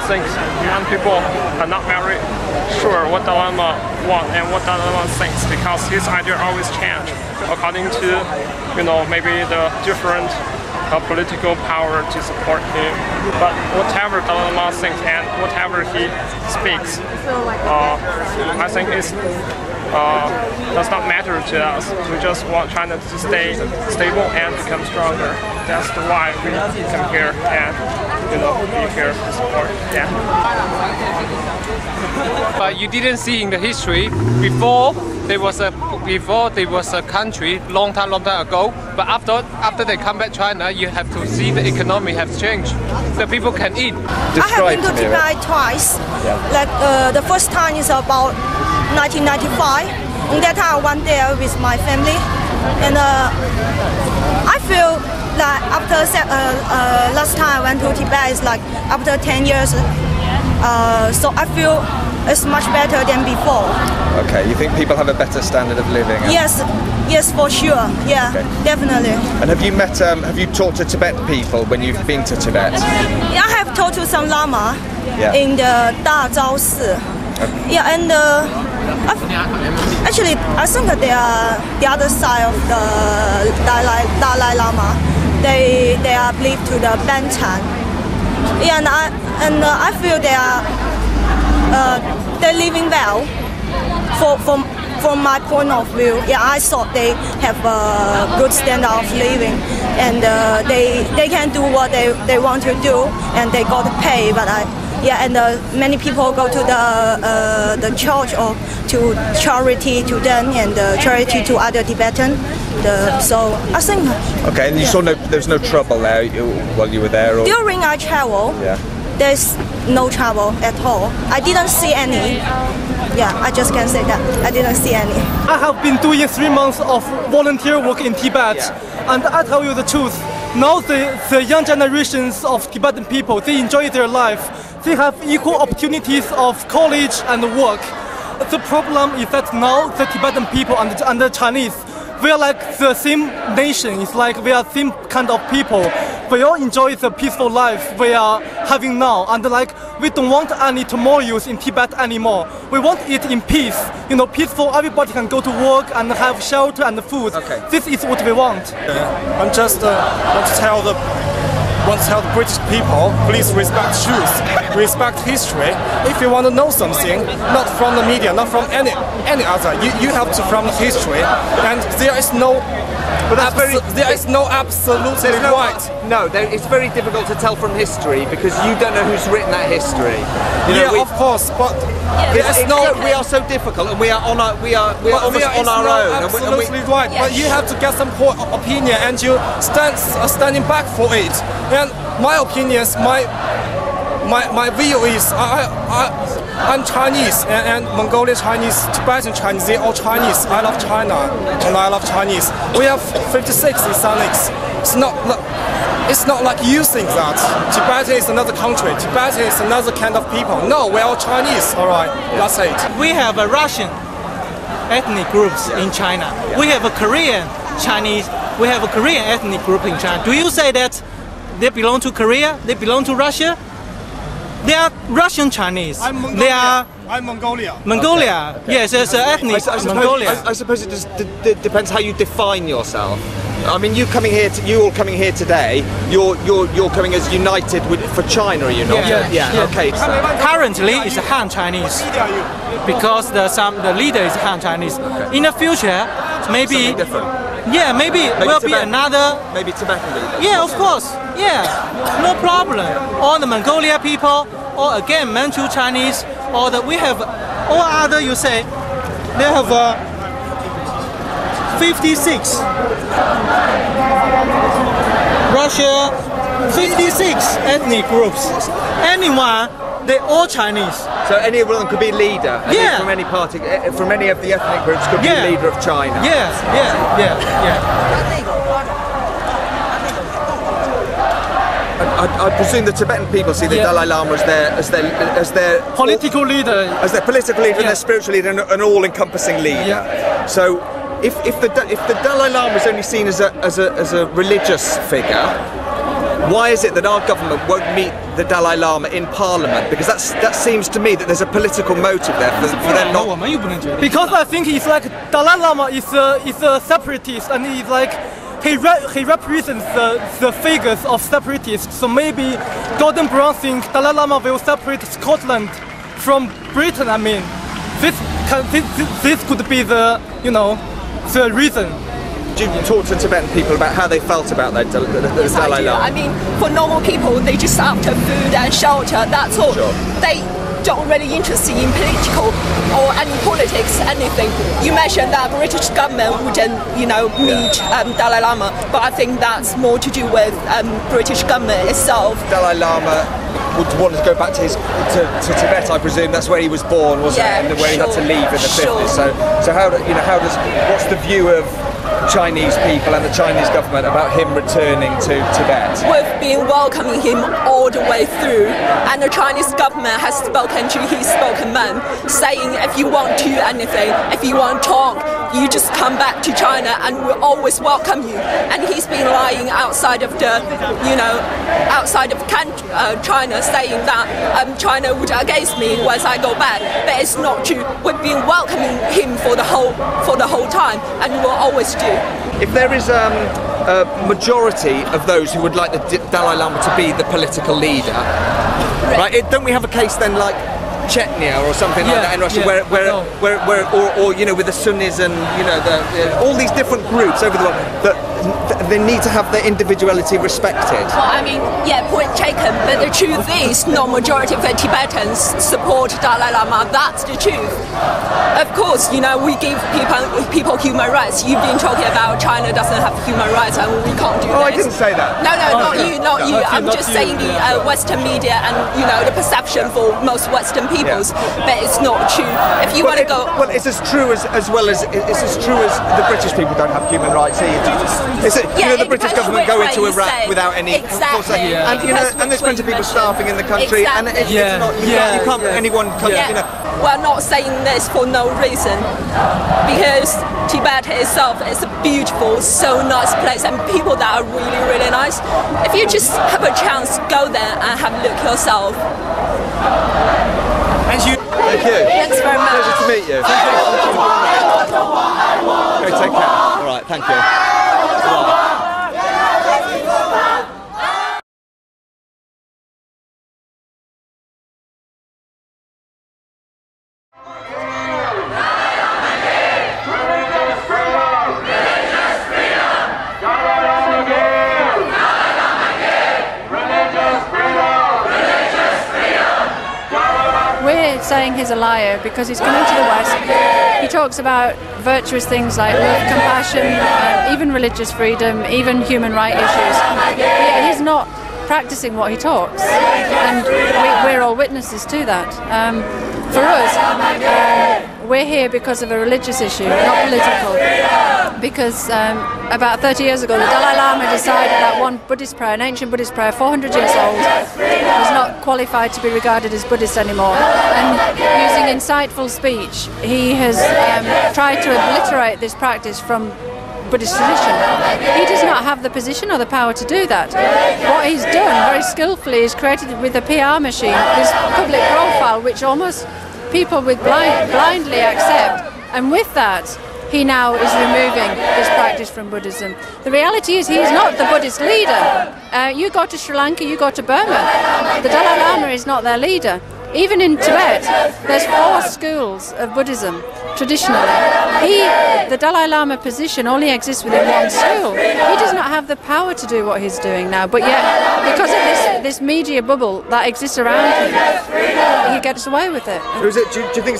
think young people are not very sure what Dalai Lama wants and what Dalai Lama thinks, because his idea always change according to, maybe the different political power to support him. But whatever Dalai Lama thinks and whatever he speaks, I think does not matter to us. We just want China to stay stable and become stronger. That's why we come here and be here to support. Yeah. But you didn't see in the history before there was a country long time ago. But after they come back China, you have to see the economy has changed. The people can eat. I have been to Tibet twice. Yeah. Like the first time is about 1995. And that time I went there with my family, and I feel like after last time I went to Tibet is like after 10 years. So I feel it's much better than before. Okay, you think people have a better standard of living? Yes, for sure. Yeah, okay. Definitely. And have you talked to Tibetan people when you've been to Tibet? Yeah, I have talked to some Lama in the Dazhao Si. Okay. Yeah, and actually I think that they are the other side of the Dalai Lama. They are believed to the Bantan. Yeah, and I feel they're living well. From my point of view, yeah, I thought they have a good standard of living, and they can do what they want to do, and they got pay. But many people go to the church or to charity to them, and charity to other Tibetan. So I think. Okay, and you saw there's no trouble there while you were there? Or? During our travel, there's no trouble at all. I didn't see any. Yeah, I just can say that. I didn't see any. I have been doing 3 months of volunteer work in Tibet, and I tell you the truth. Now the young generations of Tibetan people, they enjoy their life. They have equal opportunities of college and work. The problem is that now the Tibetan people and the Chinese, we are like the same nation. It's like we are same kind of people. We all enjoy the peaceful life we are having now, and we don't want any turmoils in Tibet anymore. We want it in peace. Peaceful. Everybody can go to work and have shelter and food. Okay. This is what we want. I'm just want to tell the British people, please respect truth, respect history. If you want to know something, not from the media, not from any other, you have to from the history. And there is no absolutely right. No, it's very difficult to tell from history because you don't know who's written that history. Of course, but we are so difficult, and we are almost on our own. Absolutely right, but you have to get some opinion, and you standing back for it. And my opinions, my view is I'm Chinese and Mongolian Chinese, Tibetan Chinese, they all Chinese. I love China and I love Chinese. We have 56 Islamics. It's not like you think that Tibet is another country, Tibet is another kind of people. No, we're all Chinese. All right, that's it. We have a Russian ethnic groups in China. We have a Korean Chinese. We have a Korean ethnic group in China. Do you say that they belong to Korea? They belong to Russia? They are Russian Chinese. I'm Mongolia. They are Mongolia. Mongolia. Okay. Yes, it's ethnic Mongolia. I suppose it just depends how you define yourself. I mean, you all coming here today. You're coming as united for China, are you not? Yeah. Okay. So. Currently, it's Han Chinese because the leader is Han Chinese. In the future, maybe something different. Yeah, maybe will be another. Maybe Tibetan leader. Yeah, of course. Yeah, no problem. All the Mongolia people, or again Manchu Chinese, or we have all other. You say they have 56. Russia, 56 ethnic groups. Anyone, they all Chinese. So any of them could be leader. From any party, from any of the ethnic groups could be leader of China. Yeah. I presume the Tibetan people see the Dalai Lama as their political leader, and their spiritual leader, and an all-encompassing leader. Yeah. So, if the Dalai Lama is only seen as a religious figure, why is it that our government won't meet the Dalai Lama in Parliament? Because that seems to me that there's a political motive there for them not. Because I think it's like Dalai Lama is a separatist, and he's like he represents the figures of separatists. So maybe Gordon Brown thinks Dalai Lama will separate Scotland from Britain. I mean, this could be the the reason. Do you talk to Tibetan people about how they felt about the Dalai Lama? I mean, for normal people, they just after food and shelter, that's all. Sure. They don't really interested in political or any politics, anything. You mentioned that British government wouldn't, meet Dalai Lama, but I think that's more to do with British government itself. Dalai Lama would want to go back to Tibet, I presume. That's where he was born, wasn't it? And where he had to leave in the 50s. So what's the view of Chinese people and the Chinese government about him returning to Tibet? We've been welcoming him all the way through, and the Chinese government has spoken to his spokesman, saying if you want to do anything, if you want to talk, you just come back to China and we'll always welcome you. And he's been lying outside of China, saying that China would against me once I go back, but it's not true. We've been welcoming him for the whole time, and we'll always do. If there is a majority of those who would like the Dalai Lama to be the political leader, right? Don't we have a case then like Chechnya or something like that in Russia, where with the Sunnis and all these different groups over the world that they need to have their individuality respected. Well, I mean, point taken, but the truth is, no majority of the Tibetans support Dalai Lama. That's the truth. Of course, we give people human rights. You've been talking about China doesn't have human rights and we can't do this. I didn't say that. No, not you. I'm just saying the Western media and the perception for most Western peoples, but it's not true. If you want to go, well, it's as true as the British people don't have human rights either. The British government go into Iraq without any. Exactly. And there's plenty of people starving in the country, and it's not. You can't anyone. We're not saying this for no reason, because Tibet itself is a beautiful, so nice place, and people that are really, really nice. If you just have a chance, go there and have a look yourself. Thank you. Thanks very much. Pleasure to meet you. Okay, take care. All right, thank you. We're saying he's a liar because he's coming to the West. He talks about virtuous things like love, compassion, even religious freedom, even human rights issues. But yet he's not practicing what he talks, and we're all witnesses to that. For us, we're here because of a religious issue, not political. Because about 30 years ago, the Dalai Lama decided that one Buddhist prayer, an ancient Buddhist prayer, 400 years old, was not qualified to be regarded as Buddhist anymore. And using insightful speech, he has tried to obliterate this practice from Buddhist tradition. He does not have the position or the power to do that. What he's done very skillfully is created with a PR machine this public profile which almost people with blindly accept, and with that he now is removing this practice from Buddhism. The reality is he's not the Buddhist leader. You go to Sri Lanka, you go to Burma, the Dalai Lama is not their leader. Even in Tibet, there's 4 schools of Buddhism, traditionally. The Dalai Lama position only exists within one school. He does not have the power to do what he's doing now, but yet, because of this media bubble that exists around him, he gets away with it. So do you think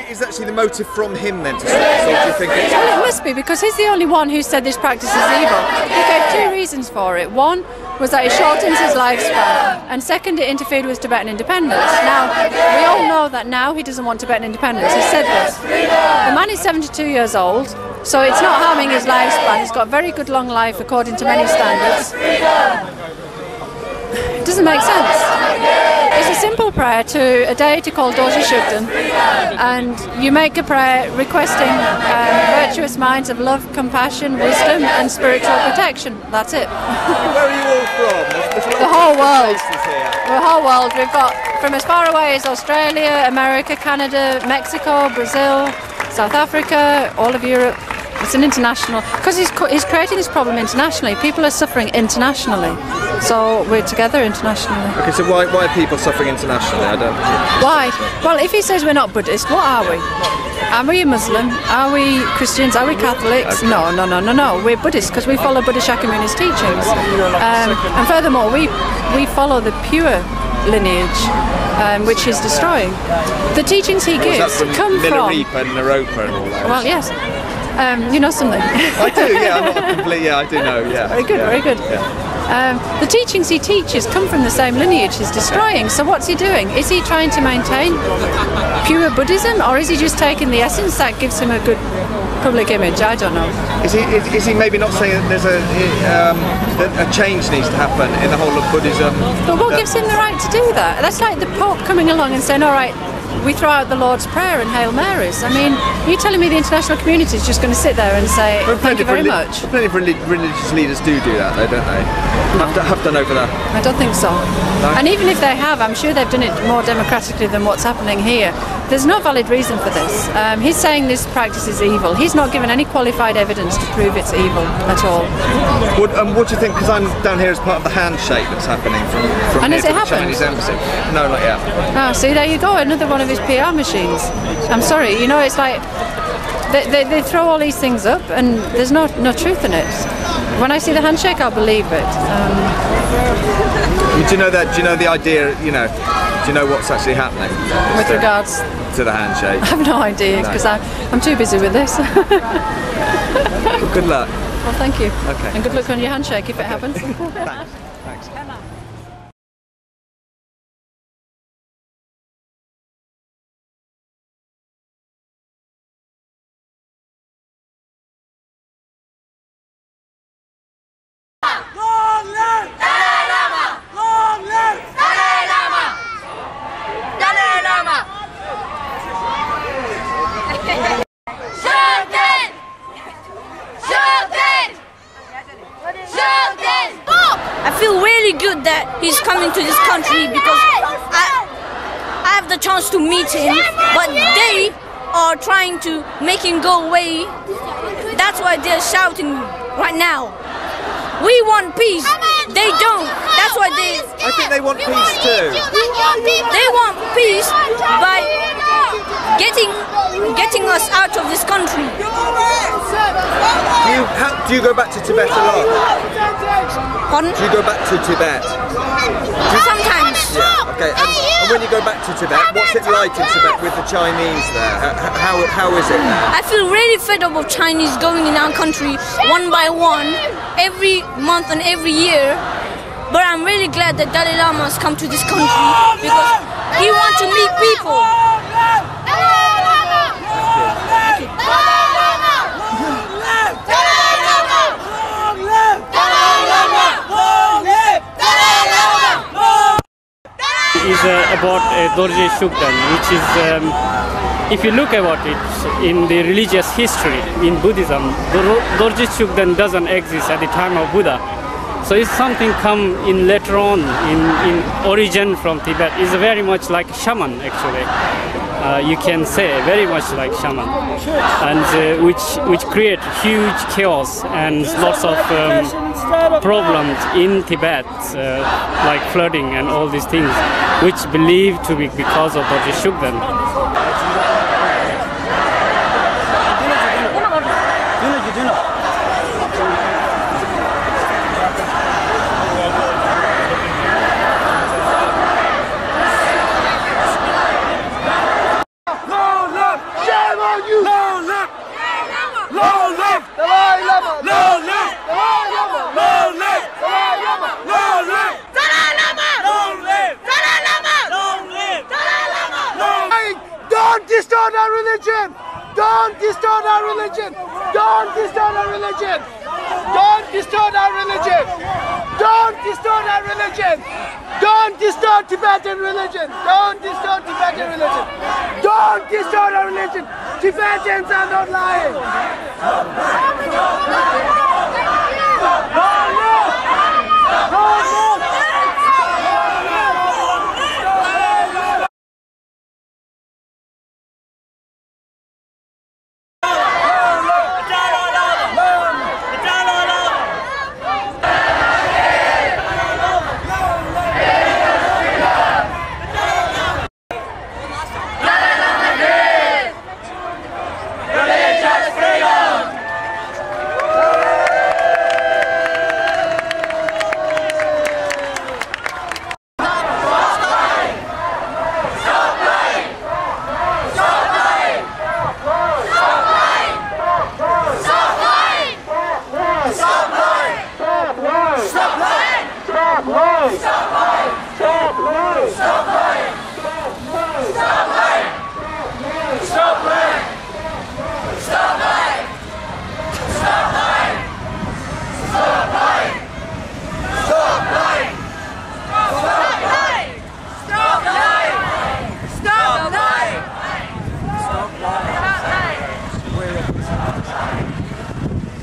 it's actually the motive from him then to stop this, or do you think it's... Well, it must be, because he's the only one who said this practice is evil. He gave 2 reasons for it. One was that it shortens his lifespan, and second, it interfered with Tibetan independence. Now, we all know that now he doesn't want Tibetan independence. He said this. The man is 72 years old, so it's not harming his lifespan. He's got very good long life according to many standards. It doesn't make sense. It's a simple prayer to a deity called Dorje Shugden, and you make a prayer requesting virtuous minds of love, compassion, wisdom, and spiritual protection. That's it. Where are you all from? The whole world. The whole world. We've got from as far away as Australia, America, Canada, Mexico, Brazil, South Africa, all of Europe. It's an international, because he's creating this problem internationally. People are suffering internationally, so we're together internationally. Okay, so why are people suffering internationally? I don't. Why? Well, if he says we're not Buddhist, what are we? Are we a Muslim? Are we Christians? Are we Catholics? Okay. No. We're Buddhists because we follow Buddha Shakyamuni's teachings, and furthermore, we follow the pure lineage, which he's destroying. The teachings he gives come from Milarepa and Naropa and all that. Well, yes. You know something. I do, yeah. I'm not complete. Yeah, I do know. Yeah. Very good, very good. Yeah. The teachings he teaches come from the same lineage he's destroying. So what's he doing? Is he trying to maintain pure Buddhism, or is he just taking the essence that gives him a good public image? I don't know. Is he maybe not saying that there's a change needs to happen in the whole of Buddhism? But what gives him the right to do that? That's like the Pope coming along and saying, all right, we throw out the Lord's Prayer and Hail Marys. I mean, you're telling me the international community is just going to sit there and say, thank you very much? Plenty of religious leaders do that, though, don't they? Have done over there. I don't think so. No? And even if they have, I'm sure they've done it more democratically than what's happening here. There's no valid reason for this. He's saying this practice is evil. He's not given any qualified evidence to prove it's evil at all. What do you think? Because I'm down here as part of the handshake that's happening from and here has it to the happened? Chinese embassy. No, not yet. Oh, see, there you go, another one of his PR machines. I'm sorry, you know, it's like they throw all these things up and there's no truth in it. When I see the handshake, I'll believe it. Do you know that? Do you know the idea? You know, do you know what's actually happening with regards to the handshake? I have no idea because I'm too busy with this. Well, good luck. Well, thank you. Okay. And good luck on your handshake if it happens. Thanks. Long live Dalai Lama! Long live Dalai Lama! Dalai Lama! Shugden! Shugden! Shugden! I feel really good that he's coming to this country because I have the chance to meet him, but they are trying to make him go away. That's why they're shouting right now. We want peace. They don't. That's why they. I think they want peace too. They want peace by getting us out of this country. Do you go back to Tibet a lot? Pardon? Do you go back to Tibet? Sometimes. Yeah. Okay. And when you go back to Tibet, what's it like in Tibet with the Chinese there? How is it there? I feel really fed up of Chinese going in our country one by one, every month and every year. But I'm really glad that Dalai Lama has come to this country because he wants to meet people. Is about Dorje Shugden, which is, if you look about it in the religious history in Buddhism, Dorje Shugden doesn't exist at the time of Buddha. So it's something come in later on in origin from Tibet. It's very much like shaman actually. You can say very much like shaman, and which create huge chaos and lots of problems in Tibet, like flooding and all these things, which believed to be because of Dorje Shugden. Don't distort our religion! Don't distort our religion! Don't distort our religion! Don't distort our religion! Don't distort our religion. Don't distort Tibetan religion. Don't distort Tibetan religion. Don't distort our religion. Tibetans are not lying.